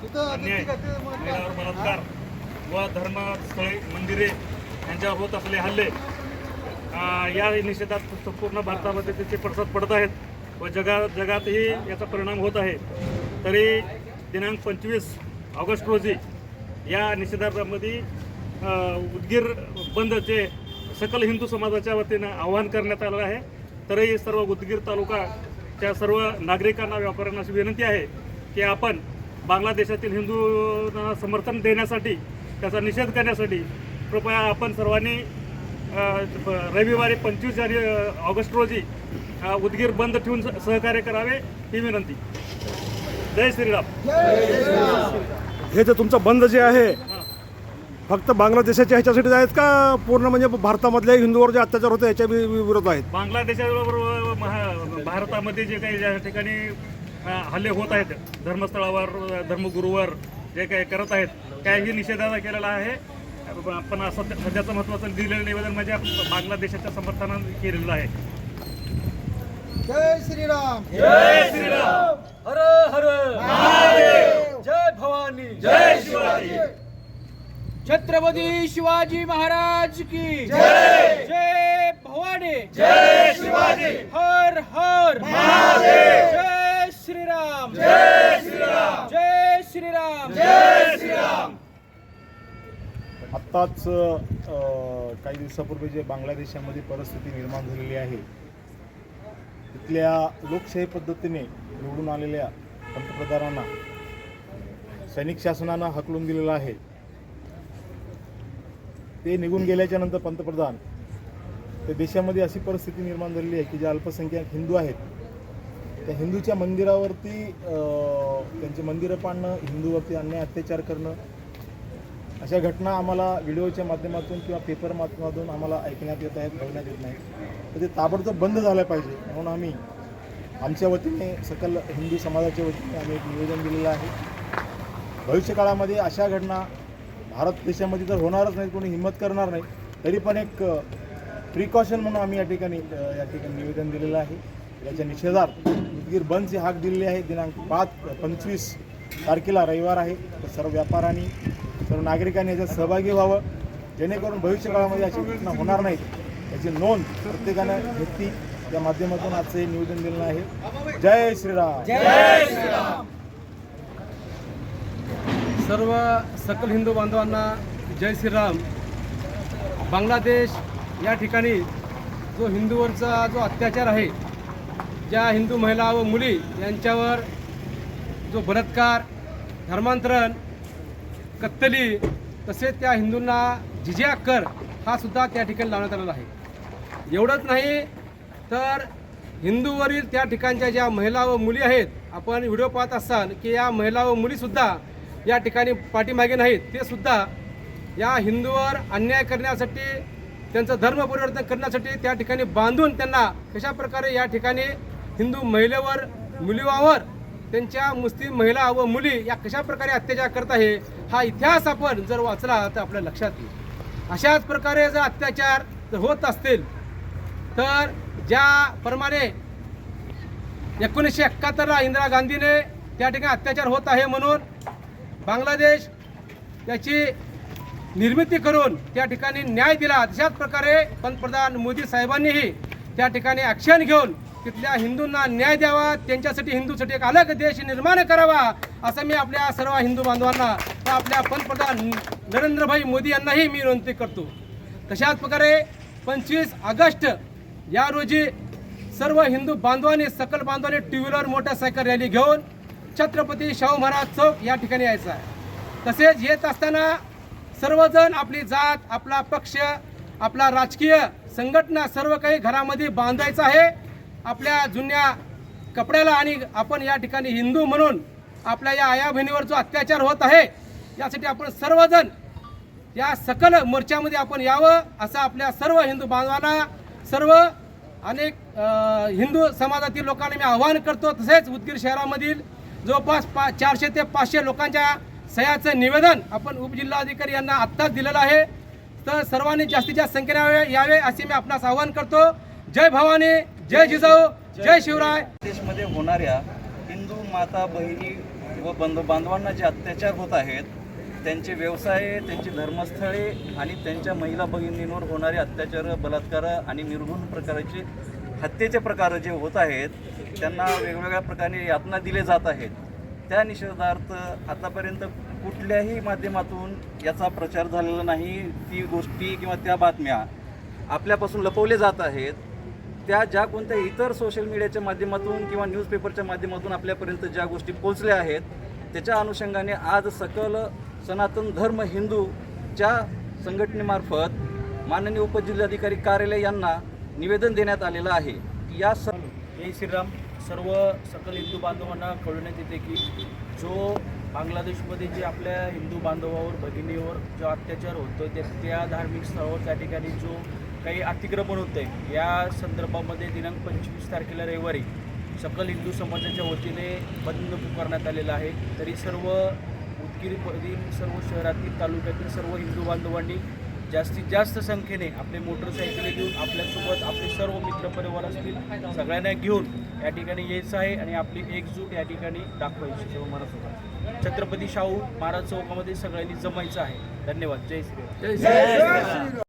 अन्याय, महिलांवर बलात्कार व धर्मस्थळे मंदिरे यांच्यावर होत असलेले हल्ले या निषेधात संपूर्ण भारतामध्ये त्याचे पडसाद पडत आहेत व जगातही याचा परिणाम होत आहे। तरी दिनांक 25 ऑगस्ट रोजी या निषेधामध्ये उदगीर बंदचे सकल हिंदू समाजाच्या वतीनं आवाहन करण्यात आलं आहे। तरी सर्व उदगीर तालुकाच्या सर्व नागरिकांना, व्यापाऱ्यांना अशी विनंती आहे की आपण बांगलादेशातील हिंदूंना समर्थन देण्यासाठी, त्याचा निषेध करण्यासाठी कृपया आपण सर्वांनी रविवारी 25 ऑगस्ट रोजी उदगीर बंद ठेवून सहकार्य करावे ही विनंती। जय श्रीराम। हे जे तुमचं बंद जे आहे फक्त बांगलादेशाच्या ह्याच्यासाठी आहेत का पूर्ण म्हणजे भारतामधल्या हिंदूवर जे अत्याचार होते याच्या विरोध आहेत? बांगलादेशाबरोबर भारतामध्ये जे काही ज्या ठिकाणी हल्ले होत आहेत, धर्मस्थळावर, धर्मगुरूवर जे काही करत आहेत त्याही निषेधाचा केलेला आहे। पण सध्याचं महत्त्वाचं दिलेलं निवेदन म्हणजे बांगलादेशाच्या समर्थनाने केलेलं आहे। जय श्रीराम। जय श्रीराम। हर हर महादेव। जय भवानी। जय शिवाजी। छत्रपती शिवाजी महाराज की जय। जय भवानी। जय शिवाजी। हर हर महादेव। जय श्रीराम। जय श्रीराम। जय श्रीराम। जय श्रीराम। आत्ताच काही दिवसापूर्वी जे बांगलादेशामध्ये परिस्थिती निर्माण झालेली आहे, तिथल्या लोकशाही पद्धतीने निवडून आलेल्या पंतप्रधानांना सैनिक शासनानं हकलून दिलेलं आहे। ते निघून गेल्याच्या नंतर पंतप्रधान त्या देशामध्ये अशी परिस्थिती निर्माण झालेली आहे की जे अल्पसंख्याक हिंदू आहेत त्या हिंदूच्या मंदिरावरती त्यांचे मंदिरं पाडणं, हिंदूवरती अन्याय अत्याचार करणं, अशा घटना आम्हाला व्हिडिओच्या माध्यमातून किंवा पेपर माध्यमातून आम्हाला ऐकण्यात येत आहेत, बघण्यात येत नाही। तर ते ताबडतोब बंद झालं पाहिजे म्हणून आम्ही आमच्या वतीने, सकल हिंदू समाजाच्या वतीने आम्ही एक निवेदन दिलेलं आहे। भविष्यकाळामध्ये अशा घटना भारत देशामध्ये तर होणारच नाही, कोणी हिंमत करणार नाही, तरी पण एक प्रिकॉशन म्हणून आम्ही या ठिकाणी निवेदन दिलेलं आहे। याच्या निषेधार्थ उदगीर बंदची हाक दिलेली आहे। दिनांक 25 तारखेला रविवार आहे, तर सर्व व्यापाऱ्यांनी, सर्व नागरिकांनी याच्यात सहभागी व्हावं, जेणेकरून भविष्यकाळामध्ये अशी घटना होणार नाहीत याची नोंद प्रत्येकानं घेतली। या माध्यमातून आजचं हे निवेदन दिलेलं आहे। जय श्रीराम। जय श्रीराम। सर्व सकल हिंदू बांधवांना जय श्रीराम। बांगलादेश या ठिकाणी जो हिंदूवरचा जो अत्याचार आहे, ज्या हिंदू महिला व मुली यांच्यावर जो बलात्कार, धर्मांतरण, कत्तली, तसेच त्या हिंदूंना जिजिया कर हा सुद्धा त्या ठिकाणी लावण्यात आलेला आहे। एवढंच नाही तर हिंदूवरील त्या ठिकाणच्या ज्या महिला व मुली आहेत, आपण व्हिडिओ पाहत असाल की या महिला व मुलीसुद्धा या ठिकाणी पाठीमागे नाहीत, ते सुद्धा या हिंदूवर अन्याय करण्यासाठी, त्यांचं धर्म परिवर्तन करण्यासाठी त्या ठिकाणी बांधून त्यांना कशा प्रकारे या ठिकाणी हिंदू महिलेवर, मुलीवर, त्यांच्या मुस्लिम महिला व मुली या कशा प्रकारे अत्याचार करत आहे हा इतिहास आपण जर वाचला तर आपल्या लक्षात येईल। अशाच प्रकारे जर अत्याचार जर होत असतील तर ज्याप्रमाणे 1971ला इंदिरा गांधीने त्या ठिकाणी अत्याचार होत आहे म्हणून बांगलादेश याची निर्मिती करून त्या ठिकाणी न्याय दिला, तशाच प्रकारे पंतप्रधान मोदी साहेबांनीही त्या ठिकाणी ॲक्शन घेऊन तिथल्या हिंदूंना न्याय द्यावा, त्यांच्यासाठी हिंदूसाठी एक अलग देश निर्माण करावा, असं मी आपल्या सर्व हिंदू बांधवांना व आपल्या पंतप्रधान नरेंद्रभाई मोदी यांनाही मी विनंती करतो। तशाच प्रकारे 25 ऑगस्ट या रोजी सर्व हिंदू बांधवांनी, सकल बांधवांनी टू व्हीलर, मोटरसायकल रॅली घेऊन छत्रपती शाहू महाराज चौक या ठिकाणी यायचं आहे। तसेच येत असताना सर्वजण आपली जात, आपला पक्ष, आपला राजकीय संघटना सर्व काही घरामध्ये बांधायचं आहे आपल्या जुन्या कपड्याला, आणि आपण या ठिकाणी हिंदू म्हणून आपल्या या आया बहिणीवर जो अत्याचार होत आहे यासाठी आपण सर्वजण या सकल मोर्चामध्ये आपण यावं, असं आपल्या सर्व हिंदू बांधवांना, सर्व अनेक हिंदू समाजातील लोकांना मी आवाहन करतो। तसेच उदगीर शहरामधील जवळपास 400 ते 500 लोकांच्या सह्याचं निवेदन आपण उपजिल्हाधिकारी यांना आत्ताच दिलेलं आहे, तर सर्वांनी जास्तीत जास्त संख्येने यावे असे मी आपणास आवाहन करतो। जय भवानी, जय जिजाऊ, जय शिवराय। देशमध्ये होणाऱ्या हिंदू माता भगिनी व बांधवांना जे अत्याचार होत आहेत, त्यांचे व्यवसाय, त्यांची धर्मस्थळे आणि त्यांच्या महिला भगिनींवर होणारे अत्याचार, बलात्कार आणि निर्घृण प्रकारचे हत्येचे प्रकार जे होत आहेत, त्यांना वेगवेगळ्या प्रकारे यातना दिले जात आहेत, त्या निषेधार्थ आतापर्यंत कुठल्याही माध्यमातून याचा प्रचार झालेला नाही. ती गोष्टी किंवा त्या बातम्या आपल्यापासून लपवल्या जात आहेत. त्या ज्या कोणत्या इतर सोशल मीडियाच्या माध्यमातून किंवा न्यूजपेपरच्या माध्यमातून आपल्यापर्यंत ज्या गोष्टी पोचल्या आहेत, त्याच्या अनुषंगाने आज सकल सनातन धर्म हिंदूच्या संघटनेमार्फत माननीय उपजिल्हाधिकारी कार्यालय यांना निवेदन देण्यात आलेलं आहे. या जय श्रीराम. सर्व सकल हिंदू बांधवांना कळवण्यात येते की जो बांगलादेशमध्ये जे आपल्या हिंदू बांधवावर, भगिनीवर जो अत्याचार होतो त्या धार्मिक स्थळावर त्या ठिकाणी जो काही अतिक्रमण होतं आहे, या संदर्भामध्ये दिनांक 25 तारखेला रविवारी सकल हिंदू समाजाच्या वतीने बंद पुकारण्यात आलेला आहे. तरी सर्व उदगीरमधील, सर्व शहरातील, तालुक्यातील सर्व हिंदू बांधवांनी जास्तीत जास्त संख्येने आपले मोटरसायकली घेऊन आपल्यासोबत आपले सर्व मित्रपरिवार असतील सगळ्यांना घेऊन या ठिकाणी यायचं आहे आणि आपली एकजूट या ठिकाणी दाखवायची सर्व महाराष्ट्रात छत्रपती शाहू महाराज चौकामध्ये सगळ्यांनी जमायचं आहे. धन्यवाद. जय श्री.